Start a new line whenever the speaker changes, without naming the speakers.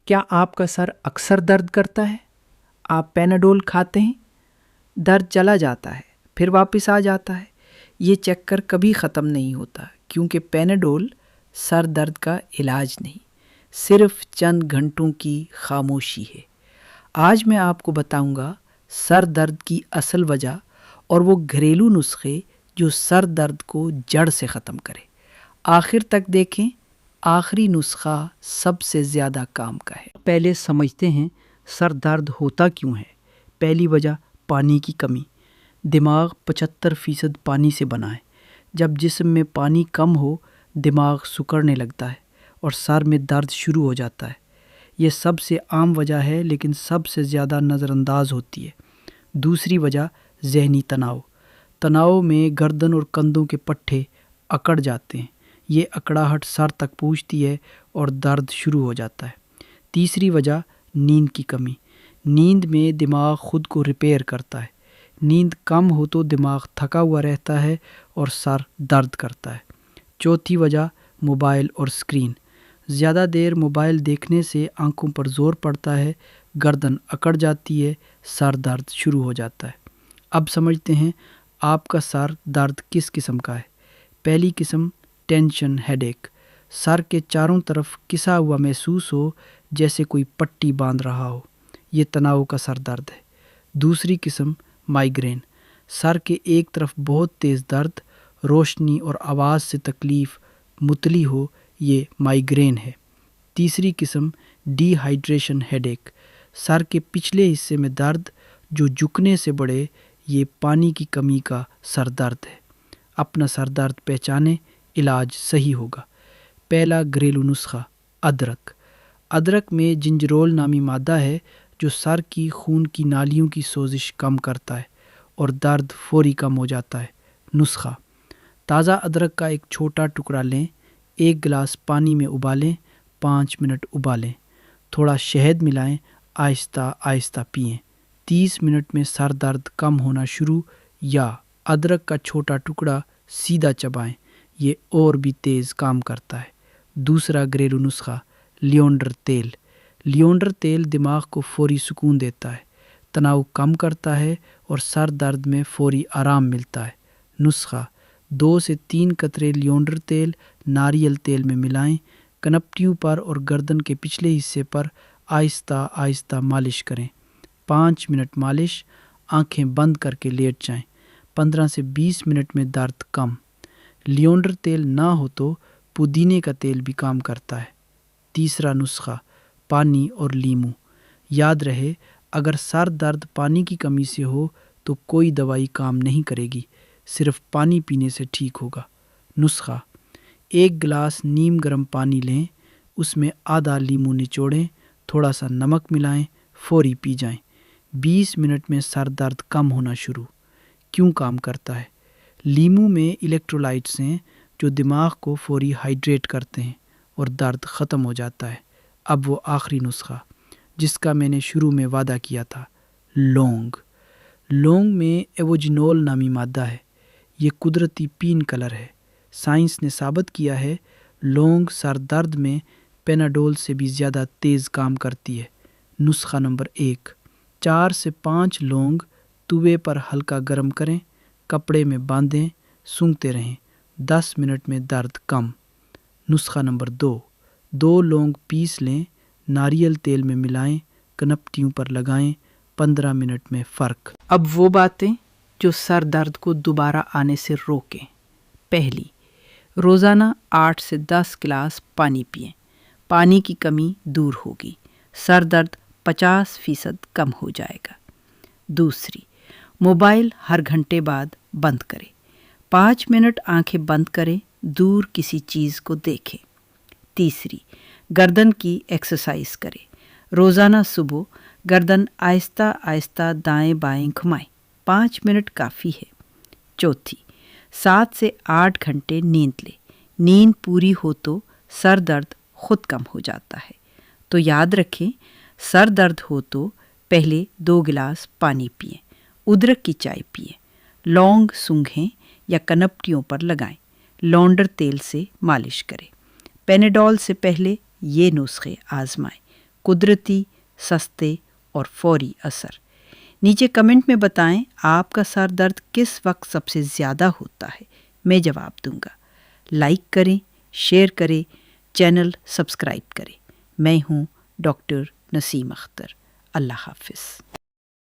کیا آپ کا سر اکثر درد کرتا ہے؟ آپ پیناڈول کھاتے ہیں، درد چلا جاتا ہے پھر واپس آ جاتا ہے۔ یہ چکر کبھی ختم نہیں ہوتا کیونکہ پیناڈول سر درد کا علاج نہیں، صرف چند گھنٹوں کی خاموشی ہے۔ آج میں آپ کو بتاؤں گا سر درد کی اصل وجہ اور وہ گھریلو نسخے جو سر درد کو جڑ سے ختم کرے۔ آخر تک دیکھیں، آخری نسخہ سب سے زیادہ کام کا ہے۔
پہلے سمجھتے ہیں سر درد ہوتا کیوں ہے۔ پہلی وجہ پانی کی کمی۔ دماغ 75% پانی سے بنا ہے۔ جب جسم میں پانی کم ہو دماغ سکڑنے لگتا ہے اور سر میں درد شروع ہو جاتا ہے۔ یہ سب سے عام وجہ ہے لیکن سب سے زیادہ نظر انداز ہوتی ہے۔ دوسری وجہ ذہنی تناؤ۔ تناؤ میں گردن اور کندھوں کے پٹھے اکڑ جاتے ہیں۔ یہ اکڑاہٹ سر تک پہنچتی ہے اور درد شروع ہو جاتا ہے۔ تیسری وجہ نیند کی کمی۔ نیند میں دماغ خود کو ریپیئر کرتا ہے۔ نیند کم ہو تو دماغ تھکا ہوا رہتا ہے اور سر درد کرتا ہے۔ چوتھی وجہ موبائل اور اسکرین۔ زیادہ دیر موبائل دیکھنے سے آنکھوں پر زور پڑتا ہے، گردن اکڑ جاتی ہے، سر درد شروع ہو جاتا ہے۔ اب سمجھتے ہیں آپ کا سر درد کس قسم کا ہے۔ پہلی قسم ٹینشن ہیڈ ایک، سر کے چاروں طرف کسا ہوا محسوس ہو جیسے کوئی پٹی باندھ رہا ہو، یہ تناؤ کا سر درد ہے۔ دوسری قسم مائیگرین، سر کے ایک طرف بہت تیز درد، روشنی اور آواز سے تکلیف، متلی ہو، یہ مائیگرین ہے۔ تیسری قسم ڈی ہائیڈریشن ہیڈ ایک، سر کے پچھلے حصے میں درد جو جھکنے سے بڑھے، یہ پانی کی کمی کا سر درد ہے۔ اپنا سر درد پہچانے، علاج صحیح ہوگا۔ پہلا گھریلو نسخہ ادرک۔ ادرک میں جنجرول نامی مادہ ہے جو سر کی خون کی نالیوں کی سوزش کم کرتا ہے اور درد فوری کم ہو جاتا ہے۔ نسخہ: تازہ ادرک کا ایک چھوٹا ٹکڑا لیں، 1 گلاس پانی میں ابالیں، 5 منٹ ابالیں، تھوڑا شہد ملائیں، آہستہ آہستہ پئیں۔ 30 منٹ میں سر درد کم ہونا شروع، یا ادرک کا چھوٹا ٹکڑا سیدھا چبائیں، یہ اور بھی تیز کام کرتا ہے۔ دوسرا گھریلو نسخہ لیونڈر تیل۔ لیونڈر تیل دماغ کو فوری سکون دیتا ہے، تناؤ کم کرتا ہے اور سر درد میں فوری آرام ملتا ہے۔ نسخہ: 2 سے 3 قطرے لیونڈر تیل ناریل تیل میں ملائیں، کنپٹیوں پر اور گردن کے پچھلے حصے پر آہستہ آہستہ مالش کریں۔ 5 منٹ مالش، آنکھیں بند کر کے لیٹ جائیں۔ 15 سے 20 منٹ میں درد کم۔ لیونڈر تیل نہ ہو تو پودینے کا تیل بھی کام کرتا ہے۔ تیسرا نسخہ پانی اور لیموں۔ یاد رہے، اگر سر درد پانی کی کمی سے ہو تو کوئی دوائی کام نہیں کرے گی، صرف پانی پینے سے ٹھیک ہوگا۔ نسخہ: 1 گلاس نیم گرم پانی لیں، اس میں آدھا لیموں نچوڑیں، تھوڑا سا نمک ملائیں، فوری پی جائیں۔ 20 منٹ میں سر درد کم ہونا شروع۔ کیوں کام کرتا ہے؟ لیموں میں الیکٹرولائٹس ہیں جو دماغ کو فوری ہائیڈریٹ کرتے ہیں اور درد ختم ہو جاتا ہے۔ اب وہ آخری نسخہ جس کا میں نے شروع میں وعدہ کیا تھا، لونگ۔ لونگ میں ایووجینول نامی مادہ ہے، یہ قدرتی پین کلر ہے۔ سائنس نے ثابت کیا ہے لونگ سر درد میں پیناڈول سے بھی زیادہ تیز کام کرتی ہے۔ نسخہ نمبر 1: 4 سے 5 لونگ توے پر ہلکا گرم کریں، کپڑے میں باندھیں، سونگھتے رہیں، 10 منٹ میں درد کم۔ نسخہ نمبر 2 لونگ پیس لیں، ناریل تیل میں ملائیں، کنپٹیوں پر لگائیں، 15 منٹ میں فرق۔
اب وہ باتیں جو سر درد کو دوبارہ آنے سے روکیں۔ پہلی، روزانہ 8 سے 10 گلاس پانی پئیں، پانی کی کمی دور ہوگی، سر درد 50% کم ہو جائے گا۔ دوسری، موبائل ہر گھنٹے بعد بند کریں، 5 منٹ آنکھیں بند کریں، دور کسی چیز کو دیکھیں۔ تیسری، گردن کی ایکسرسائز کریں، روزانہ صبح گردن آہستہ آہستہ دائیں بائیں گھمائیں، 5 منٹ کافی ہے۔ چوتھی، 7 سے 8 گھنٹے نیند لیں، نیند پوری ہو تو سر درد خود کم ہو جاتا ہے۔ تو یاد رکھیں، سر درد ہو تو پہلے 2 گلاس پانی پئیں، ادرک کی چائے پئیں، لونگ سونگھیں یا کنپٹیوں پر لگائیں، لونڈر تیل سے مالش کریں۔ پیناڈول سے پہلے یہ نسخے آزمائیں، قدرتی، سستے اور فوری اثر۔ نیچے کمنٹ میں بتائیں آپ کا سر درد کس وقت سب سے زیادہ ہوتا ہے، میں جواب دوں گا۔ لائک کریں، شیئر کریں، چینل سبسکرائب کریں۔ میں ہوں ڈاکٹر نسیم اختر۔ اللہ حافظ۔